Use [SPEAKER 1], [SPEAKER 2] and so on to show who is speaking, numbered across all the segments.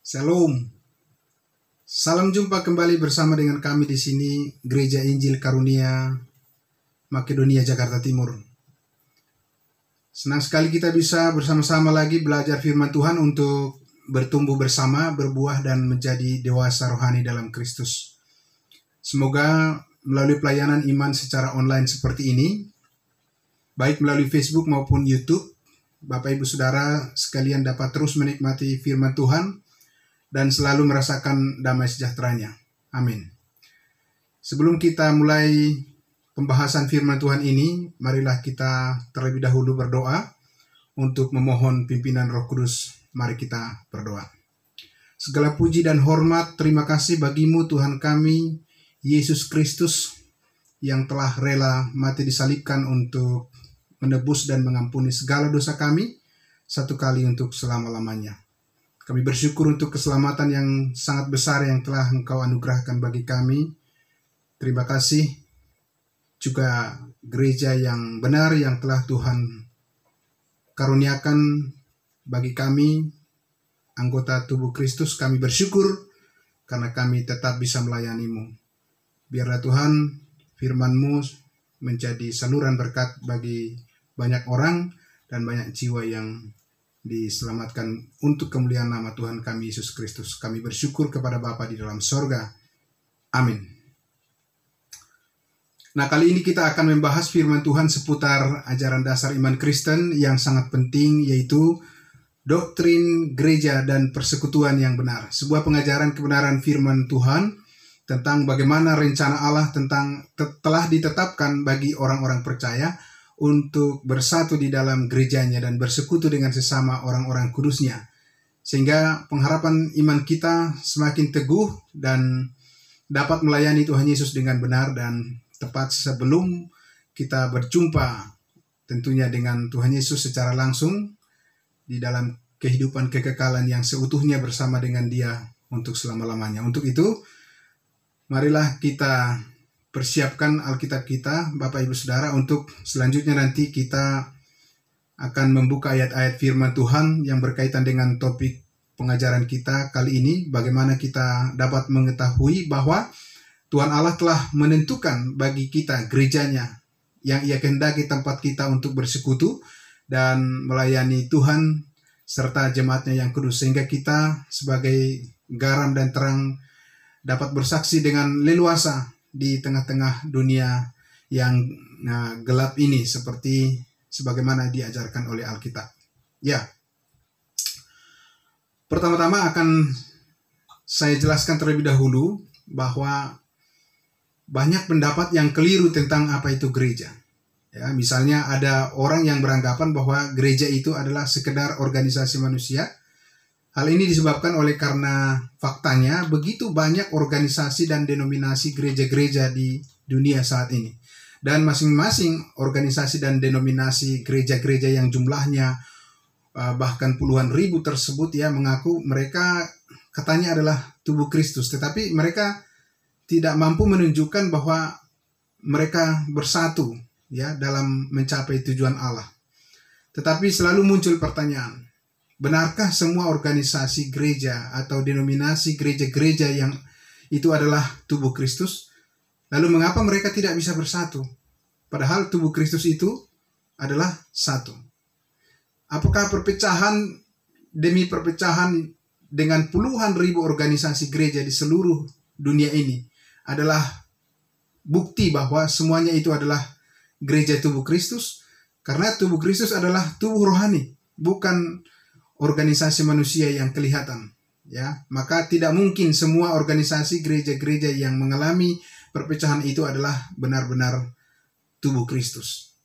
[SPEAKER 1] Shalom. Salam jumpa kembali bersama dengan kami di sini, Gereja Injil Karunia Makedonia, Jakarta Timur. Senang sekali kita bisa bersama-sama lagi belajar firman Tuhan untuk bertumbuh bersama, berbuah dan menjadi dewasa rohani dalam Kristus. Semoga melalui pelayanan iman secara online seperti ini, baik melalui Facebook maupun YouTube, Bapak Ibu Saudara sekalian dapat terus menikmati firman Tuhan dan selalu merasakan damai sejahteranya. Amin. Sebelum kita mulai pembahasan firman Tuhan ini, marilah kita terlebih dahulu berdoa untuk memohon pimpinan Roh Kudus. Mari kita berdoa. Segala puji dan hormat, terima kasih bagimu Tuhan kami, Yesus Kristus, yang telah rela mati disalibkan untuk menebus dan mengampuni segala dosa kami, satu kali untuk selama-lamanya. Kami bersyukur untuk keselamatan yang sangat besar yang telah Engkau anugerahkan bagi kami. Terima kasih juga gereja yang benar yang telah Tuhan karuniakan bagi kami, anggota tubuh Kristus. Kami bersyukur karena kami tetap bisa melayani-Mu. Biarlah Tuhan firman-Mu menjadi saluran berkat bagi banyak orang dan banyak jiwa yang diselamatkan untuk kemuliaan nama Tuhan kami Yesus Kristus. Kami bersyukur kepada Bapa di dalam sorga. Amin. Nah, kali ini kita akan membahas firman Tuhan seputar ajaran dasar iman Kristen yang sangat penting, yaitu doktrin gereja dan persekutuan yang benar. Sebuah pengajaran kebenaran firman Tuhan tentang bagaimana rencana Allah telah ditetapkan bagi orang-orang percaya untuk bersatu di dalam gerejanya dan bersekutu dengan sesama orang-orang kudusnya. Sehingga pengharapan iman kita semakin teguh dan dapat melayani Tuhan Yesus dengan benar dan tepat sebelum kita berjumpa tentunya dengan Tuhan Yesus secara langsung di dalam kehidupan kekekalan yang seutuhnya bersama dengan Dia untuk selama-lamanya. Untuk itu, marilah kita persiapkan Alkitab kita, Bapak Ibu Saudara, untuk selanjutnya nanti kita akan membuka ayat-ayat firman Tuhan yang berkaitan dengan topik pengajaran kita kali ini, bagaimana kita dapat mengetahui bahwa Tuhan Allah telah menentukan bagi kita gerejanya yang Ia kehendaki tempat kita untuk bersekutu dan melayani Tuhan serta jemaatnya yang kudus, sehingga kita sebagai garam dan terang dapat bersaksi dengan leluasa di tengah-tengah dunia yang gelap ini, seperti sebagaimana diajarkan oleh Alkitab. Ya, pertama-tama akan saya jelaskan terlebih dahulu bahwa banyak pendapat yang keliru tentang apa itu gereja. Ya, misalnya ada orang yang beranggapan bahwa gereja itu adalah sekedar organisasi manusia. Hal ini disebabkan oleh karena faktanya begitu banyak organisasi dan denominasi gereja-gereja di dunia saat ini. Dan masing-masing organisasi dan denominasi gereja-gereja yang jumlahnya bahkan puluhan ribu tersebut ya mengaku mereka katanya adalah tubuh Kristus. Tetapi mereka tidak mampu menunjukkan bahwa mereka bersatu ya dalam mencapai tujuan Allah. Tetapi selalu muncul pertanyaan, benarkah semua organisasi gereja atau denominasi gereja-gereja yang itu adalah tubuh Kristus? Lalu mengapa mereka tidak bisa bersatu? Padahal tubuh Kristus itu adalah satu. Apakah perpecahan demi perpecahan dengan puluhan ribu organisasi gereja di seluruh dunia ini adalah bukti bahwa semuanya itu adalah gereja tubuh Kristus? Karena tubuh Kristus adalah tubuh rohani, bukan organisasi manusia yang kelihatan, ya. Maka tidak mungkin semua organisasi gereja-gereja yang mengalami perpecahan itu adalah benar-benar tubuh Kristus.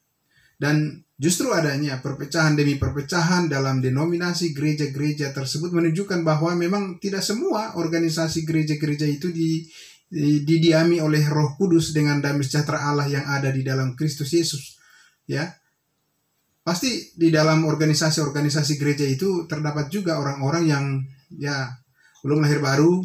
[SPEAKER 1] Dan justru adanya perpecahan demi perpecahan dalam denominasi gereja-gereja tersebut menunjukkan bahwa memang tidak semua organisasi gereja-gereja itu didiami oleh Roh Kudus dengan damai sejahtera Allah yang ada di dalam Kristus Yesus, ya. Pasti di dalam organisasi-organisasi gereja itu terdapat juga orang-orang yang ya belum lahir baru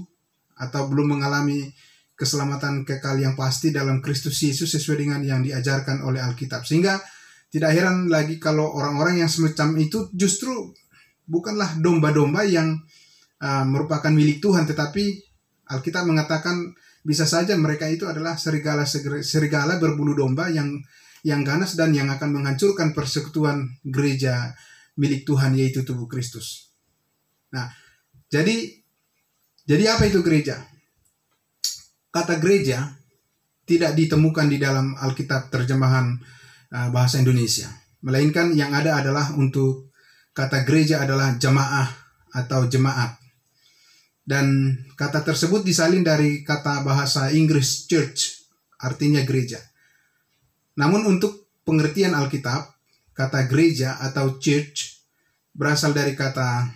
[SPEAKER 1] atau belum mengalami keselamatan kekal yang pasti dalam Kristus Yesus sesuai dengan yang diajarkan oleh Alkitab. Sehingga tidak heran lagi kalau orang-orang yang semacam itu justru bukanlah domba-domba yang merupakan milik Tuhan, tetapi Alkitab mengatakan bisa saja mereka itu adalah serigala berbulu domba yang ganas dan yang akan menghancurkan persekutuan gereja milik Tuhan, yaitu tubuh Kristus. Nah, jadi apa itu gereja? Kata gereja tidak ditemukan di dalam Alkitab terjemahan bahasa Indonesia, melainkan yang ada adalah untuk kata gereja adalah jamaah atau jemaat. Dan kata tersebut disalin dari kata bahasa Inggris church, artinya gereja. Namun untuk pengertian Alkitab, kata gereja atau church berasal dari kata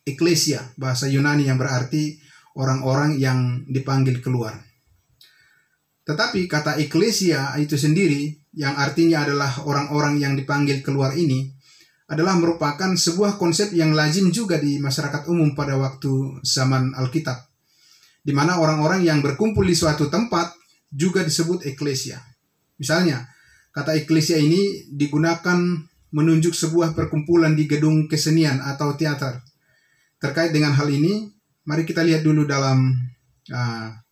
[SPEAKER 1] ekklesia, bahasa Yunani yang berarti orang-orang yang dipanggil keluar. Tetapi kata ekklesia itu sendiri yang artinya adalah orang-orang yang dipanggil keluar ini adalah merupakan sebuah konsep yang lazim juga di masyarakat umum pada waktu zaman Alkitab, di mana orang-orang yang berkumpul di suatu tempat juga disebut ekklesia. Misalnya, kata ekklesia ini digunakan menunjuk sebuah perkumpulan di gedung kesenian atau teater. Terkait dengan hal ini, mari kita lihat dulu dalam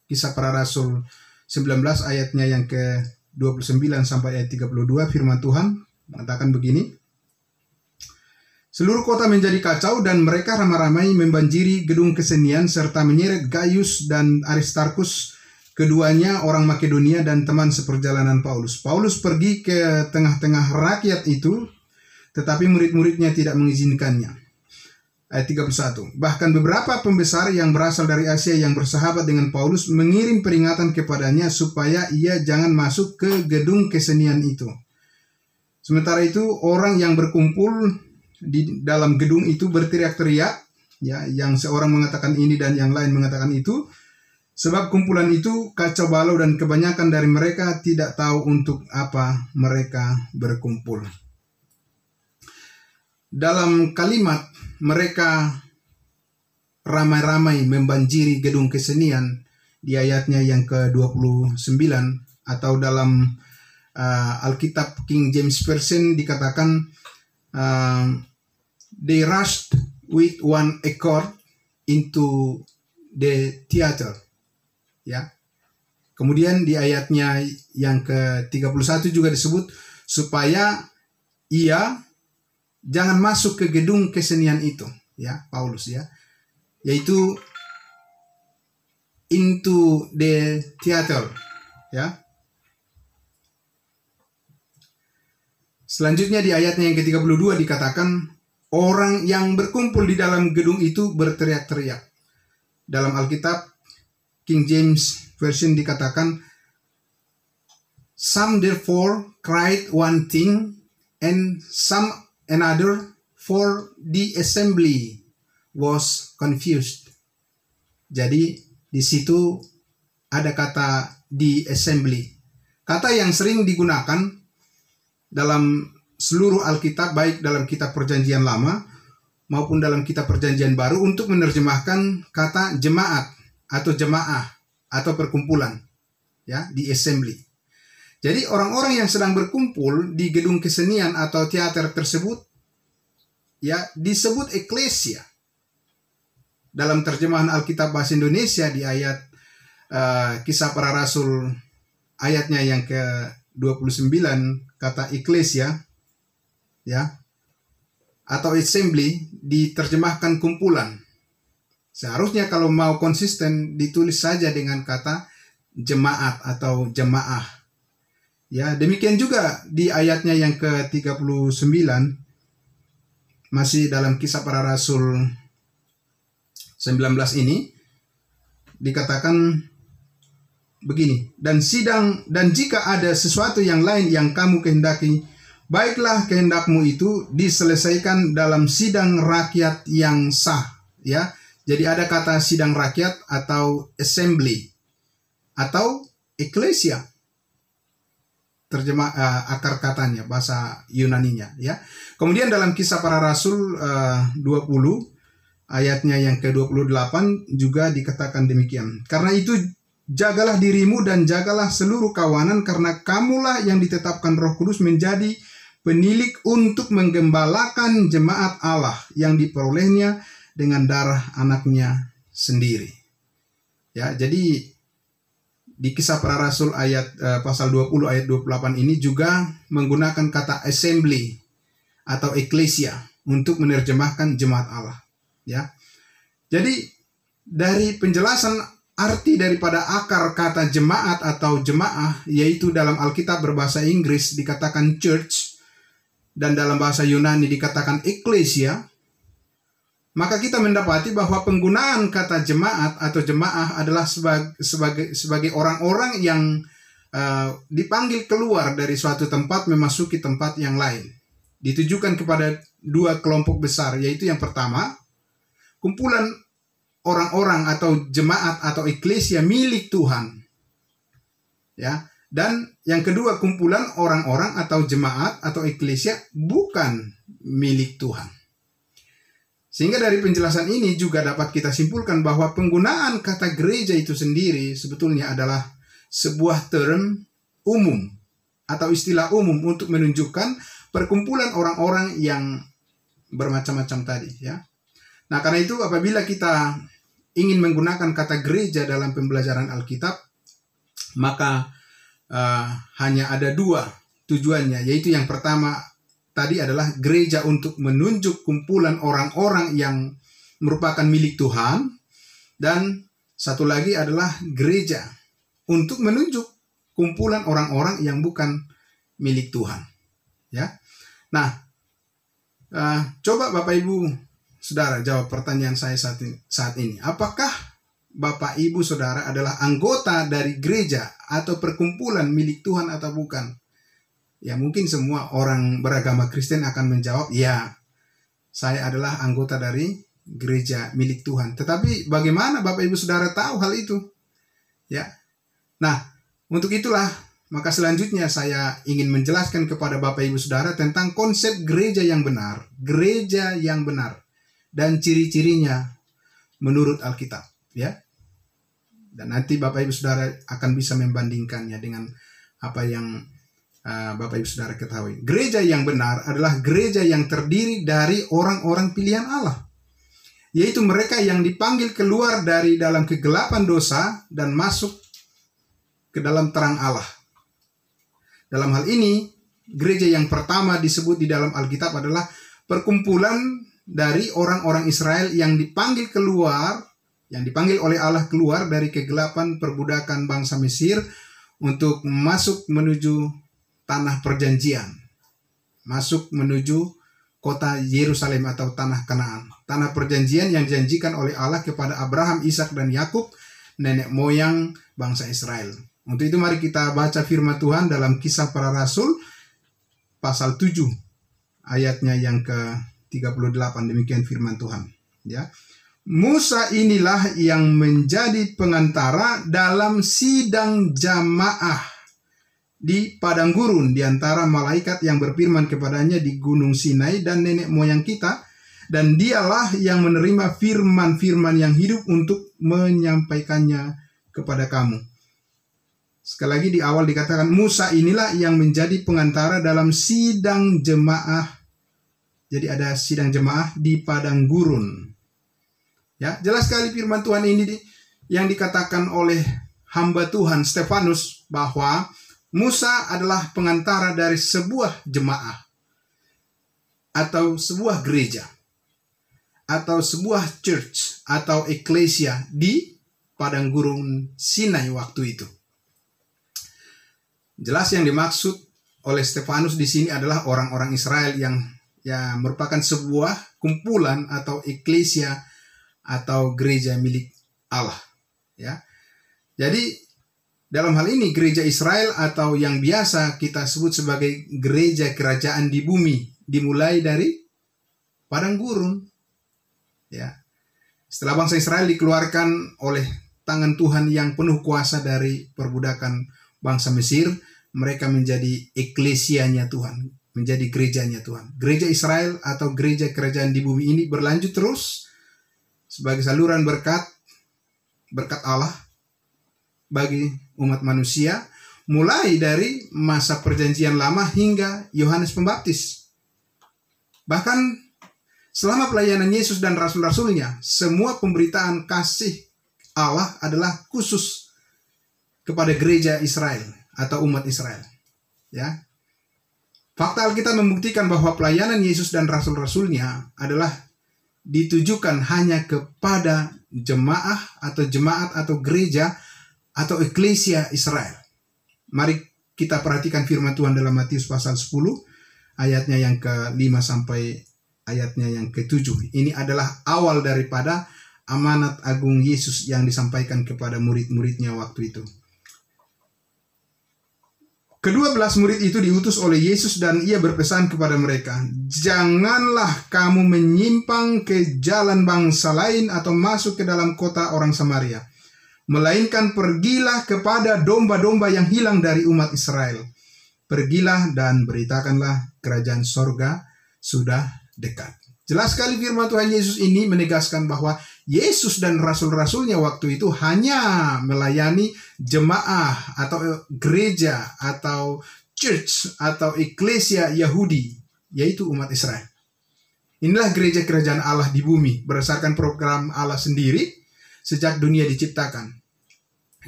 [SPEAKER 1] Kisah Para Rasul 19 ayatnya yang ke-29 sampai ayat 32, firman Tuhan mengatakan begini. Seluruh kota menjadi kacau dan mereka ramai-ramai membanjiri gedung kesenian serta menyeret Gaius dan Aristarkus, keduanya orang Makedonia dan teman seperjalanan Paulus. Paulus pergi ke tengah-tengah rakyat itu, tetapi murid-muridnya tidak mengizinkannya. Ayat 31. Bahkan beberapa pembesar yang berasal dari Asia yang bersahabat dengan Paulus mengirim peringatan kepadanya supaya ia jangan masuk ke gedung kesenian itu. Sementara itu orang yang berkumpul di dalam gedung itu berteriak-teriak, ya, yang seorang mengatakan ini dan yang lain mengatakan itu, sebab kumpulan itu kacau balau dan kebanyakan dari mereka tidak tahu untuk apa mereka berkumpul. Dalam kalimat mereka ramai-ramai membanjiri gedung kesenian di ayatnya yang ke-29, atau dalam Alkitab King James Version dikatakan they rushed with one accord into the theater. Ya. Kemudian di ayatnya yang ke-31 juga disebut supaya ia jangan masuk ke gedung kesenian itu, ya, Paulus, ya. Yaitu into the theater, ya. Selanjutnya di ayatnya yang ke-32 dikatakan orang yang berkumpul di dalam gedung itu berteriak-teriak. Dalam Alkitab King James Version dikatakan, some therefore cried one thing and some another, for the assembly was confused. Jadi di situ ada kata the assembly. Kata yang sering digunakan dalam seluruh Alkitab, baik dalam kitab Perjanjian Lama maupun dalam kitab Perjanjian Baru, untuk menerjemahkan kata jemaat atau jemaah atau perkumpulan, ya, di assembly. Jadi orang-orang yang sedang berkumpul di gedung kesenian atau teater tersebut, ya, disebut ekklesia. Dalam terjemahan Alkitab bahasa Indonesia di ayat Kisah Para Rasul ayatnya yang ke-29, kata ekklesia, ya, atau assembly diterjemahkan kumpulan. Seharusnya kalau mau konsisten ditulis saja dengan kata jemaat atau jemaah. Ya, demikian juga di ayatnya yang ke-39 masih dalam Kisah Para Rasul 19 ini dikatakan begini, dan jika ada sesuatu yang lain yang kamu kehendaki, baiklah kehendakmu itu diselesaikan dalam sidang rakyat yang sah, ya. Jadi ada kata sidang rakyat atau assembly atau ekklesia, terjemah akar katanya bahasa Yunaninya, ya. Kemudian dalam Kisah Para Rasul 20 ayatnya yang ke-28 juga dikatakan demikian. Karena itu jagalah dirimu dan jagalah seluruh kawanan, karena kamulah yang ditetapkan Roh Kudus menjadi penilik untuk menggembalakan jemaat Allah yang diperolehnya dengan darah anaknya sendiri. Ya, jadi di Kisah Para Rasul pasal 20 ayat 28 ini juga menggunakan kata assembly atau ecclesia untuk menerjemahkan jemaat Allah. Ya. Jadi dari penjelasan arti daripada akar kata jemaat atau jemaah, yaitu dalam Alkitab berbahasa Inggris dikatakan church dan dalam bahasa Yunani dikatakan ecclesia, maka kita mendapati bahwa penggunaan kata jemaat atau jemaah adalah sebagai orang-orang yang dipanggil keluar dari suatu tempat memasuki tempat yang lain. Ditujukan kepada dua kelompok besar, yaitu yang pertama, kumpulan orang-orang atau jemaat atau eklesia milik Tuhan. Ya, dan yang kedua, kumpulan orang-orang atau jemaat atau eklesia bukan milik Tuhan. Sehingga dari penjelasan ini juga dapat kita simpulkan bahwa penggunaan kata gereja itu sendiri sebetulnya adalah sebuah term umum atau istilah umum untuk menunjukkan perkumpulan orang-orang yang bermacam-macam tadi, ya. Nah, karena itu apabila kita ingin menggunakan kata gereja dalam pembelajaran Alkitab, maka hanya ada dua tujuannya, yaitu yang pertama tadi adalah gereja untuk menunjuk kumpulan orang-orang yang merupakan milik Tuhan, dan satu lagi adalah gereja untuk menunjuk kumpulan orang-orang yang bukan milik Tuhan. Ya, nah, coba Bapak Ibu Saudara jawab pertanyaan saya saat ini. Apakah Bapak Ibu Saudara adalah anggota dari gereja atau perkumpulan milik Tuhan atau bukan? Ya, mungkin semua orang beragama Kristen akan menjawab, ya, saya adalah anggota dari gereja milik Tuhan. Tetapi bagaimana Bapak Ibu Saudara tahu hal itu? Ya. Nah, untuk itulah maka selanjutnya saya ingin menjelaskan kepada Bapak Ibu Saudara tentang konsep gereja yang benar dan ciri-cirinya menurut Alkitab, ya. Dan nanti Bapak Ibu Saudara akan bisa membandingkannya dengan apa yang Bapak Ibu Saudara ketahui. Gereja yang benar adalah gereja yang terdiri dari orang-orang pilihan Allah, yaitu mereka yang dipanggil keluar dari dalam kegelapan dosa dan masuk ke dalam terang Allah. Dalam hal ini, gereja yang pertama disebut di dalam Alkitab adalah perkumpulan dari orang-orang Israel yang dipanggil oleh Allah keluar dari kegelapan perbudakan bangsa Mesir untuk masuk menuju tanah perjanjian, masuk menuju kota Yerusalem atau tanah Kanaan, tanah perjanjian yang dijanjikan oleh Allah kepada Abraham, Ishak, dan Yakub, nenek moyang bangsa Israel. Untuk itu mari kita baca firman Tuhan dalam Kisah Para Rasul pasal 7 ayatnya yang ke-38. Demikian firman Tuhan, ya. Musa inilah yang menjadi pengantara dalam sidang jamaah di padang gurun di antara malaikat yang berfirman kepadanya di gunung Sinai dan nenek moyang kita, dan dialah yang menerima firman-firman yang hidup untuk menyampaikannya kepada kamu. Sekali lagi di awal dikatakan Musa inilah yang menjadi pengantara dalam sidang jemaah. Jadi ada sidang jemaah di padang gurun. Ya, jelas sekali firman Tuhan ini yang dikatakan oleh hamba Tuhan Stefanus bahwa Musa adalah pengantara dari sebuah jemaah atau sebuah gereja atau sebuah church atau eklesia di padang gurun Sinai waktu itu. Jelas yang dimaksud oleh Stefanus di sini adalah orang-orang Israel yang merupakan sebuah kumpulan atau eklesia atau gereja milik Allah, ya. Jadi dalam hal ini gereja Israel atau yang biasa kita sebut sebagai gereja kerajaan di bumi dimulai dari padang gurun, ya. Setelah bangsa Israel dikeluarkan oleh tangan Tuhan yang penuh kuasa dari perbudakan bangsa Mesir, mereka menjadi eklesianya Tuhan, menjadi gerejanya Tuhan. Gereja Israel atau gereja kerajaan di bumi ini berlanjut terus sebagai saluran berkat Allah bagi umat manusia, mulai dari masa perjanjian lama hingga Yohanes Pembaptis. Bahkan Selama pelayanan Yesus dan rasul-rasulnya, semua pemberitaan kasih Allah adalah khusus kepada gereja Israel atau umat Israel. Ya. Fakta Alkitab membuktikan bahwa pelayanan Yesus dan rasul-rasulnya adalah ditujukan hanya kepada jemaah atau gereja atau eklesia Israel. Mari kita perhatikan firman Tuhan dalam Matius pasal 10 ayatnya yang ke-5 sampai ayatnya yang ke-7. Ini adalah awal daripada amanat agung Yesus yang disampaikan kepada murid-muridnya waktu itu. Ke-12 murid itu diutus oleh Yesus dan ia berpesan kepada mereka, "Janganlah kamu menyimpang ke jalan bangsa lain atau masuk ke dalam kota orang Samaria, melainkan pergilah kepada domba-domba yang hilang dari umat Israel. Pergilah dan beritakanlah kerajaan sorga sudah dekat." Jelas sekali firman Tuhan Yesus ini menegaskan bahwa Yesus dan rasul-rasulnya waktu itu hanya melayani jemaah atau gereja atau church atau eklesia Yahudi, yaitu umat Israel. Inilah gereja kerajaan Allah di bumi berdasarkan program Allah sendiri sejak dunia diciptakan.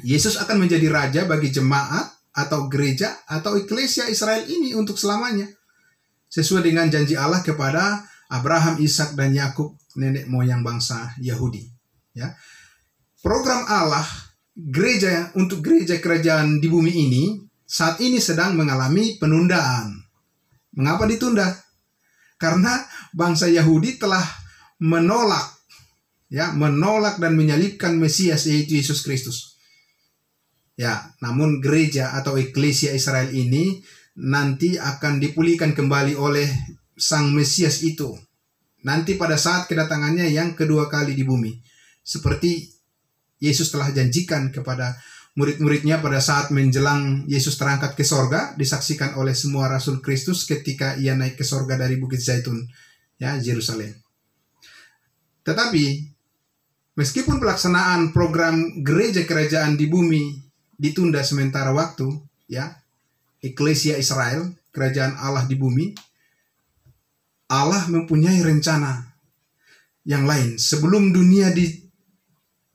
[SPEAKER 1] Yesus akan menjadi raja bagi jemaat atau gereja atau eklesia Israel ini untuk selamanya, sesuai dengan janji Allah kepada Abraham, Ishak, dan Yakub, nenek moyang bangsa Yahudi. Ya. Program Allah gereja untuk gereja kerajaan di bumi ini saat ini sedang mengalami penundaan. Mengapa ditunda? Karena bangsa Yahudi telah menolak dan menyalibkan Mesias, yaitu Yesus Kristus. Ya, namun gereja atau eklesia Israel ini nanti akan dipulihkan kembali oleh Sang Mesias itu nanti pada saat kedatangannya yang kedua kali di bumi, seperti Yesus telah janjikan kepada murid-muridnya pada saat menjelang Yesus terangkat ke sorga, disaksikan oleh semua rasul Kristus ketika ia naik ke sorga dari Bukit Zaitun, ya, Yerusalem. Tetapi meskipun pelaksanaan program gereja kerajaan di bumi ditunda sementara waktu, ya, eklesia Israel, kerajaan Allah di bumi, Allah mempunyai rencana yang lain. Sebelum dunia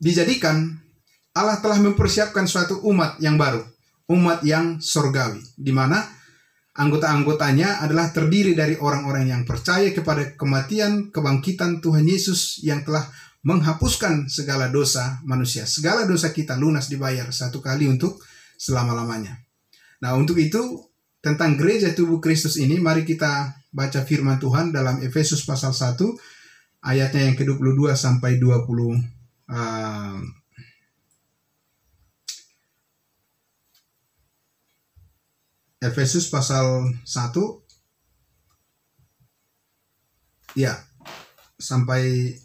[SPEAKER 1] dijadikan, Allah telah mempersiapkan suatu umat yang baru, umat yang sorgawi, di mana anggota-anggotanya adalah terdiri dari orang-orang yang percaya kepada kematian, kebangkitan Tuhan Yesus yang telah menghapuskan segala dosa manusia. Segala dosa kita lunas dibayar satu kali untuk selama-lamanya. Nah, untuk itu, tentang gereja tubuh Kristus ini, mari kita baca firman Tuhan dalam Efesus pasal 1 ayatnya yang ke-22 sampai 20. Efesus pasal 1 ya sampai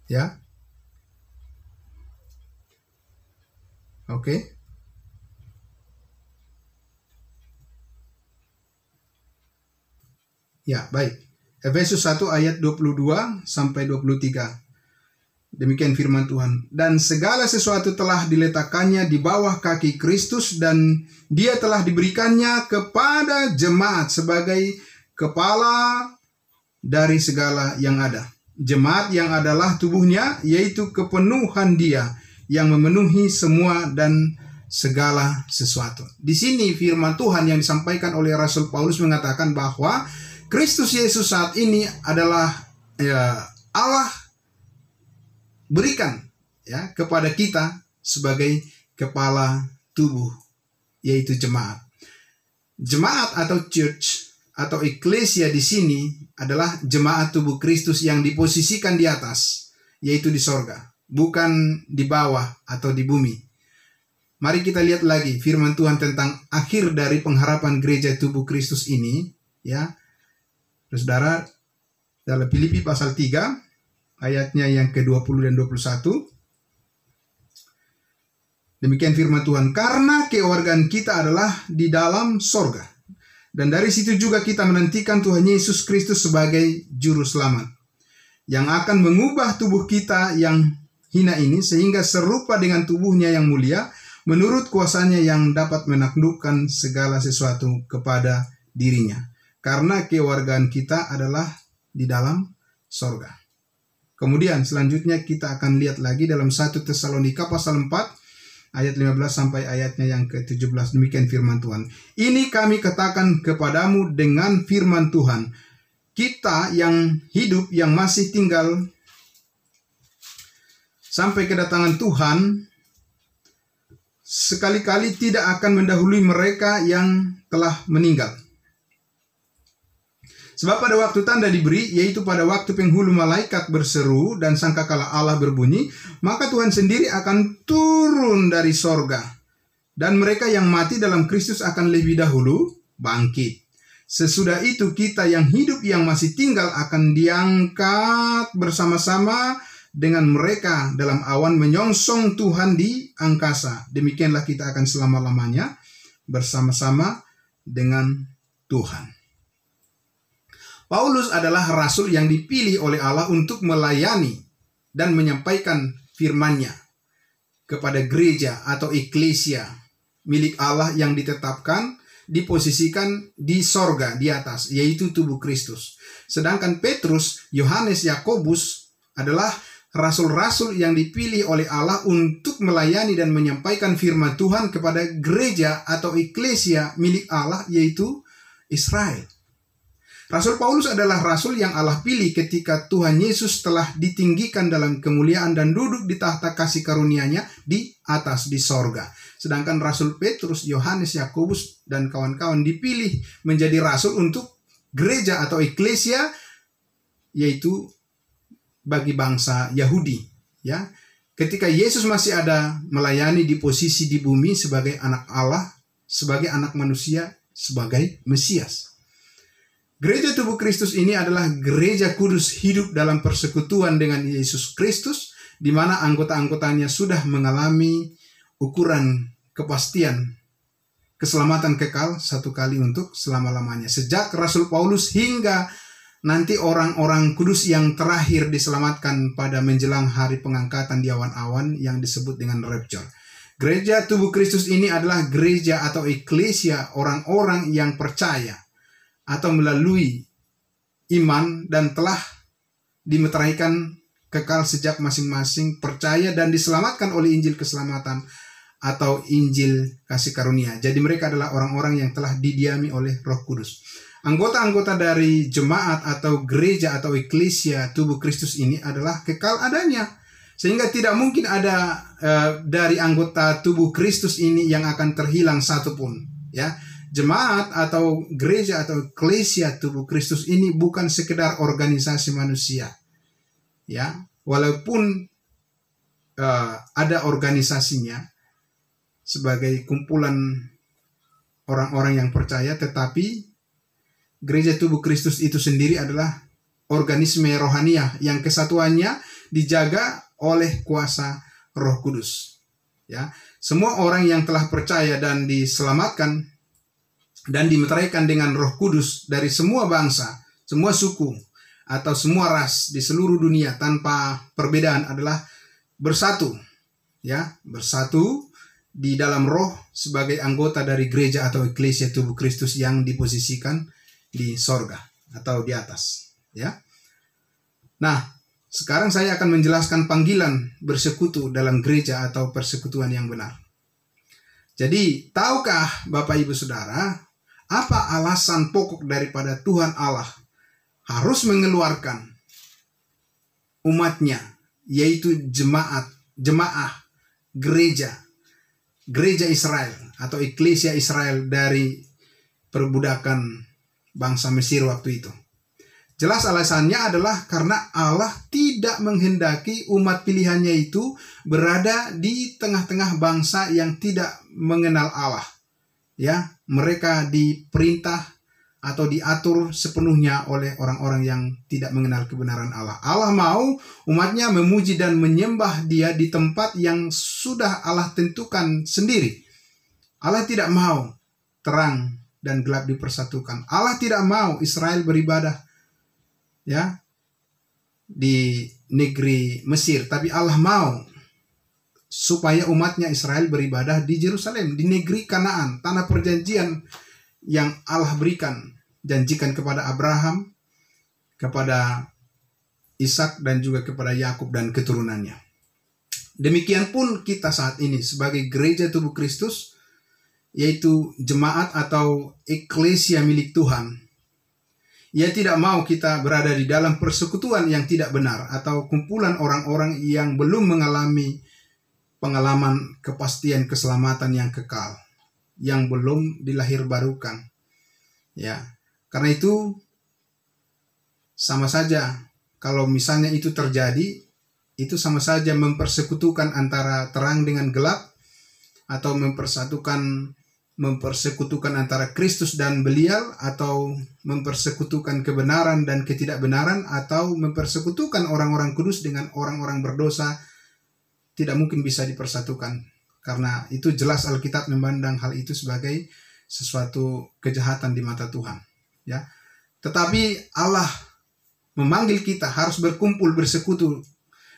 [SPEAKER 1] ya. Oke. Ya, baik. Efesus 1 ayat 22 sampai 23. Demikian firman Tuhan. Dan segala sesuatu telah diletakkannya di bawah kaki Kristus, dan dia telah diberikannya kepada jemaat sebagai kepala dari segala yang ada. Jemaat yang adalah tubuhnya, yaitu kepenuhan dia yang memenuhi semua dan segala sesuatu. Di sini firman Tuhan yang disampaikan oleh Rasul Paulus mengatakan bahwa Kristus Yesus saat ini adalah Allah berikan kepada kita sebagai kepala tubuh, yaitu jemaat. Jemaat atau church atau eklesia di sini adalah jemaat tubuh Kristus yang diposisikan di atas, yaitu di sorga, bukan di bawah atau di bumi. Mari kita lihat lagi firman Tuhan tentang akhir dari pengharapan gereja tubuh Kristus ini, ya. Saudara, dalam Filipi pasal 3 ayatnya yang ke-20 dan 21. Demikian firman Tuhan, karena kewargaan kita adalah di dalam sorga, dan dari situ juga kita menantikan Tuhan Yesus Kristus sebagai juru selamat, yang akan mengubah tubuh kita yang hina ini sehingga serupa dengan tubuhnya yang mulia, menurut kuasanya yang dapat menaklukkan segala sesuatu kepada dirinya. karena kewargaan kita adalah di dalam sorga. Kemudian selanjutnya kita akan lihat lagi dalam 1 Tesalonika pasal 4 ayat 15 sampai ayatnya yang ke-17. Demikian firman Tuhan. Ini kami katakan kepadamu dengan firman Tuhan. Kita yang hidup, yang masih tinggal sampai kedatangan Tuhan, sekali-kali tidak akan mendahului mereka yang telah meninggal. Sebab pada waktu tanda diberi, yaitu pada waktu penghulu malaikat berseru dan sangkakala Allah berbunyi, maka Tuhan sendiri akan turun dari sorga. Dan mereka yang mati dalam Kristus akan lebih dahulu bangkit. Sesudah itu kita yang hidup yang masih tinggal akan diangkat bersama-sama dengan mereka dalam awan menyongsong Tuhan di angkasa. Demikianlah kita akan selama-lamanya bersama-sama dengan Tuhan. Paulus adalah rasul yang dipilih oleh Allah untuk melayani dan menyampaikan firman-Nya kepada gereja atau eklesia milik Allah yang ditetapkan, diposisikan di sorga, di atas, yaitu tubuh Kristus. Sedangkan Petrus, Yohanes, Yakobus adalah rasul-rasul yang dipilih oleh Allah untuk melayani dan menyampaikan firman Tuhan kepada gereja atau eklesia milik Allah, yaitu Israel. Rasul Paulus adalah rasul yang Allah pilih ketika Tuhan Yesus telah ditinggikan dalam kemuliaan dan duduk di tahta kasih karunia-Nya di atas, di sorga. Sedangkan Rasul Petrus, Yohanes, Yakobus, dan kawan-kawan dipilih menjadi rasul untuk gereja atau eklesia, yaitu bagi bangsa Yahudi. Ya, ketika Yesus masih ada melayani di posisi di bumi sebagai anak Allah, sebagai anak manusia, sebagai Mesias. Gereja tubuh Kristus ini adalah gereja kudus hidup dalam persekutuan dengan Yesus Kristus, di mana anggota-anggotanya sudah mengalami ukuran kepastian keselamatan kekal satu kali untuk selama-lamanya. Sejak Rasul Paulus hingga nanti orang-orang kudus yang terakhir diselamatkan pada menjelang hari pengangkatan di awan-awan yang disebut dengan rapture. Gereja tubuh Kristus ini adalah gereja atau eklesia orang-orang yang percaya atau melalui iman dan telah dimeteraikan kekal sejak masing-masing percaya dan diselamatkan oleh Injil keselamatan atau Injil kasih karunia. Jadi mereka adalah orang-orang yang telah didiami oleh Roh Kudus. Anggota-anggota dari jemaat atau gereja atau eklesia tubuh Kristus ini adalah kekal adanya. Sehingga tidak mungkin ada dari anggota tubuh Kristus ini yang akan terhilang satupun. Ya, jemaat atau gereja atau eklesia tubuh Kristus ini bukan sekedar organisasi manusia. Ya, walaupun ada organisasinya sebagai kumpulan orang-orang yang percaya, tetapi gereja tubuh Kristus itu sendiri adalah organisme rohaniah yang kesatuannya dijaga oleh kuasa Roh Kudus. Ya, semua orang yang telah percaya dan diselamatkan dan dimeteraikan dengan Roh Kudus dari semua bangsa, semua suku, atau semua ras di seluruh dunia tanpa perbedaan adalah bersatu. Ya, bersatu di dalam roh sebagai anggota dari gereja atau eklesia tubuh Kristus yang diposisikan di sorga atau di atas. Ya. Nah, sekarang saya akan menjelaskan panggilan bersekutu dalam gereja atau persekutuan yang benar. Jadi, tahukah Bapak Ibu Saudara, apa alasan pokok daripada Tuhan Allah harus mengeluarkan umatnya, yaitu jemaah gereja Israel atau eklesia Israel dari perbudakan bangsa Mesir waktu itu? Jelas alasannya adalah karena Allah tidak menghendaki umat pilihannya itu berada di tengah-tengah bangsa yang tidak mengenal Allah. Ya, mereka diperintah atau diatur sepenuhnya oleh orang-orang yang tidak mengenal kebenaran Allah. Allah mau umatnya memuji dan menyembah Dia di tempat yang sudah Allah tentukan sendiri. Allah tidak mau terang dan gelap dipersatukan. Allah tidak mau Israel beribadah ya di negeri Mesir, tapi Allah mau supaya umatnya Israel beribadah di Yerusalem, di negeri Kanaan, tanah perjanjian yang Allah berikan janjikan kepada Abraham, kepada Ishak, dan juga kepada Yakub dan keturunannya. Demikian pun kita saat ini sebagai gereja tubuh Kristus, yaitu jemaat atau eklesia milik Tuhan. Ia tidak mau kita berada di dalam persekutuan yang tidak benar atau kumpulan orang-orang yang belum mengalami pengalaman kepastian keselamatan yang kekal, yang belum dilahirbarukan. Ya, karena itu sama saja kalau misalnya itu terjadi, itu sama saja mempersekutukan antara terang dengan gelap, atau mempersekutukan antara Kristus dan Belial, atau mempersekutukan kebenaran dan ketidakbenaran, atau mempersekutukan orang-orang kudus dengan orang-orang berdosa. Tidak mungkin bisa dipersatukan, karena itu jelas Alkitab memandang hal itu sebagai sesuatu kejahatan di mata Tuhan. Ya, tetapi Allah memanggil kita harus berkumpul, bersekutu,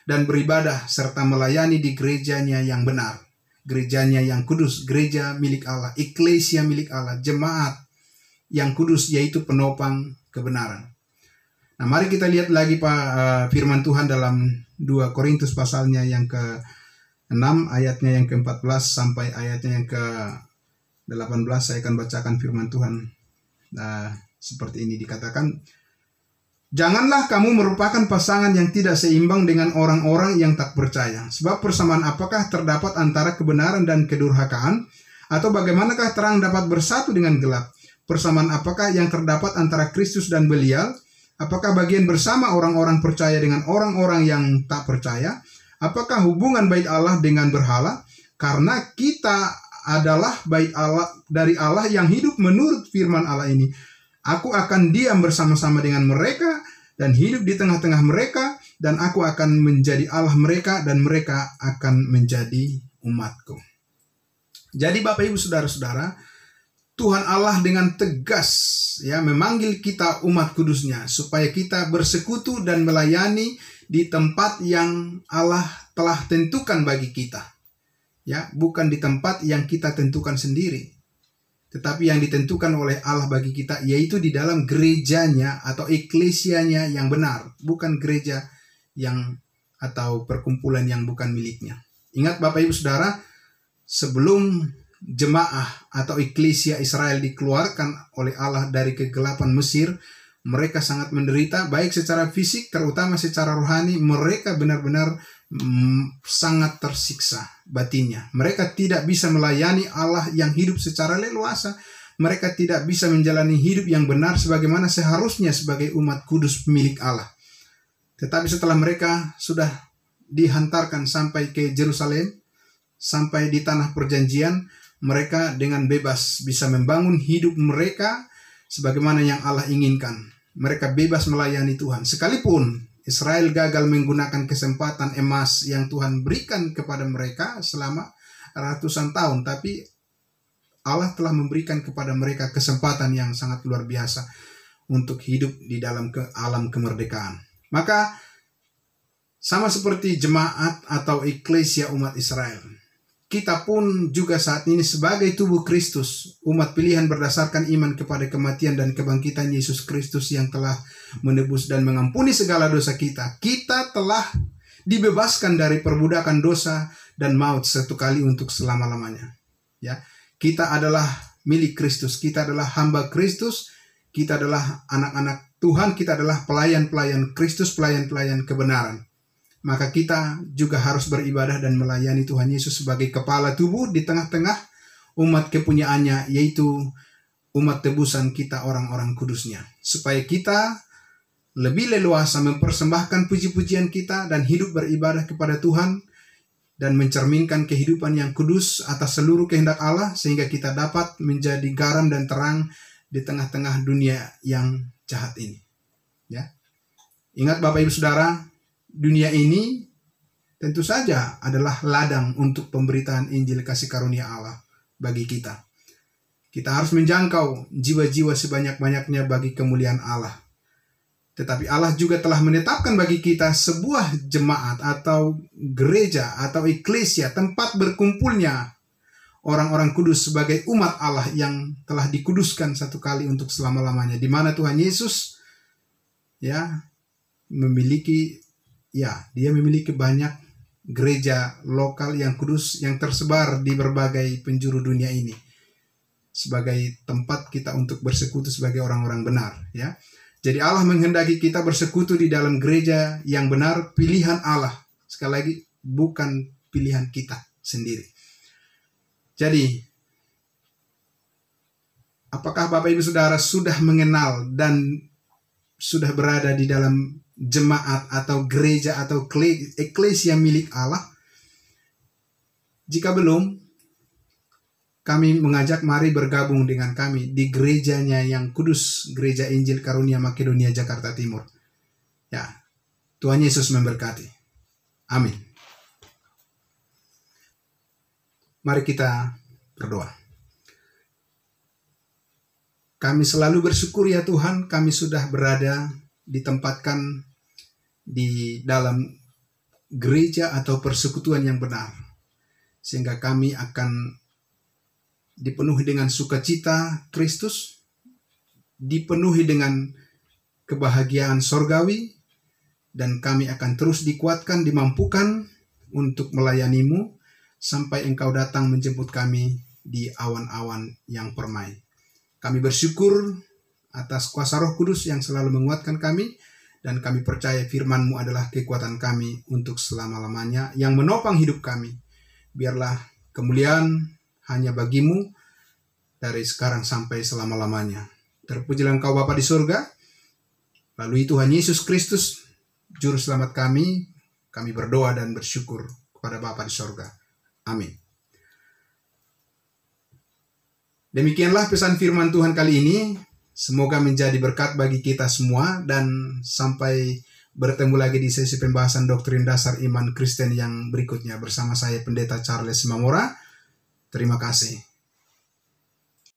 [SPEAKER 1] dan beribadah serta melayani di gerejanya yang benar, gerejanya yang kudus, gereja milik Allah, eklesia milik Allah, jemaat yang kudus, yaitu penopang kebenaran. Nah, mari kita lihat lagi firman Tuhan dalam 2 Korintus pasalnya yang ke-6, ayatnya yang ke-14 sampai ayatnya yang ke-18. Saya akan bacakan firman Tuhan. Seperti ini dikatakan, "Janganlah kamu merupakan pasangan yang tidak seimbang dengan orang-orang yang tak percaya. Sebab persamaan apakah terdapat antara kebenaran dan kedurhakaan? Atau bagaimanakah terang dapat bersatu dengan gelap? Persamaan apakah yang terdapat antara Kristus dan Belial? Apakah bagian bersama orang-orang percaya dengan orang-orang yang tak percaya? Apakah hubungan bait Allah dengan berhala? Karena kita adalah bait Allah dari Allah yang hidup menurut firman Allah ini. Aku akan diam bersama-sama dengan mereka dan hidup di tengah-tengah mereka, dan aku akan menjadi Allah mereka dan mereka akan menjadi umatku." Jadi Bapak Ibu Saudara-saudara, Tuhan Allah dengan tegas ya memanggil kita umat kudusnya supaya kita bersekutu dan melayani di tempat yang Allah telah tentukan bagi kita. Ya, bukan di tempat yang kita tentukan sendiri, tetapi yang ditentukan oleh Allah bagi kita, yaitu di dalam gerejanya atau eklesianya yang benar, bukan gereja yang atau perkumpulan yang bukan miliknya. Ingat Bapak Ibu Saudara, sebelum jemaah atau eklesia Israel dikeluarkan oleh Allah dari kegelapan Mesir, mereka sangat menderita, baik secara fisik, terutama secara rohani. Mereka benar-benar sangat tersiksa batinnya. Mereka tidak bisa melayani Allah yang hidup secara leluasa. Mereka tidak bisa menjalani hidup yang benar sebagaimana seharusnya sebagai umat kudus milik Allah. Tetapi setelah mereka sudah dihantarkan sampai ke Yerusalem, sampai di tanah perjanjian, mereka dengan bebas bisa membangun hidup mereka sebagaimana yang Allah inginkan. Mereka bebas melayani Tuhan. Sekalipun Israel gagal menggunakan kesempatan emas yang Tuhan berikan kepada mereka selama ratusan tahun, tapi Allah telah memberikan kepada mereka kesempatan yang sangat luar biasa untuk hidup di dalam alam kemerdekaan. Maka sama seperti jemaat atau eklesia umat Israel, kita pun juga saat ini sebagai tubuh Kristus, umat pilihan berdasarkan iman kepada kematian dan kebangkitan Yesus Kristus yang telah menebus dan mengampuni segala dosa kita. Kita telah dibebaskan dari perbudakan dosa dan maut satu kali untuk selama-lamanya. Ya, kita adalah milik Kristus, kita adalah hamba Kristus, kita adalah anak-anak Tuhan, kita adalah pelayan-pelayan Kristus, pelayan-pelayan kebenaran. Maka kita juga harus beribadah dan melayani Tuhan Yesus sebagai kepala tubuh di tengah-tengah umat kepunyaannya, yaitu umat tebusan kita, orang-orang kudusnya. Supaya kita lebih leluasa mempersembahkan puji-pujian kita dan hidup beribadah kepada Tuhan dan mencerminkan kehidupan yang kudus atas seluruh kehendak Allah, sehingga kita dapat menjadi garam dan terang di tengah-tengah dunia yang jahat ini. Ya. Ingat Bapak Ibu Saudara, dunia ini tentu saja adalah ladang untuk pemberitaan Injil kasih karunia Allah bagi kita. Kita harus menjangkau jiwa-jiwa sebanyak-banyaknya bagi kemuliaan Allah. Tetapi Allah juga telah menetapkan bagi kita sebuah jemaat atau gereja atau eklesia, tempat berkumpulnya orang-orang kudus, sebagai umat Allah yang telah dikuduskan satu kali untuk selama-lamanya, di mana Tuhan Yesus ya memiliki dia memiliki banyak gereja lokal yang kudus yang tersebar di berbagai penjuru dunia ini, sebagai tempat kita untuk bersekutu sebagai orang-orang benar ya. Jadi Allah menghendaki kita bersekutu di dalam gereja yang benar, pilihan Allah. Sekali lagi, bukan pilihan kita sendiri. Jadi, apakah Bapak Ibu Saudara sudah mengenal dan sudah berada di dalam jemaat atau gereja atau eklesia milik Allah? Jika belum, kami mengajak mari bergabung dengan kami di gerejanya yang kudus, Gereja Injil Karunia Makedonia Jakarta Timur. Ya, Tuhan Yesus memberkati. Amin. Mari kita berdoa. Kami selalu bersyukur ya Tuhan, kami sudah berada ditempatkan di dalam gereja atau persekutuan yang benar, sehingga kami akan dipenuhi dengan sukacita Kristus, dipenuhi dengan kebahagiaan sorgawi, dan kami akan terus dikuatkan, dimampukan untuk melayani-Mu sampai Engkau datang menjemput kami di awan-awan yang permai. Kami bersyukur atas kuasa Roh Kudus yang selalu menguatkan kami, dan kami percaya firman-Mu adalah kekuatan kami untuk selama-lamanya yang menopang hidup kami. Biarlah kemuliaan hanya Bagi-Mu dari sekarang sampai selama-lamanya. Terpujilah Engkau Bapa di surga, melalui Tuhan Yesus Kristus, Juru Selamat kami berdoa dan bersyukur kepada Bapa di surga. Amin. Demikianlah pesan firman Tuhan kali ini. Semoga menjadi berkat bagi kita semua, dan sampai bertemu lagi di sesi pembahasan doktrin dasar iman Kristen yang berikutnya bersama saya Pendeta Charles Mamora. Terima kasih.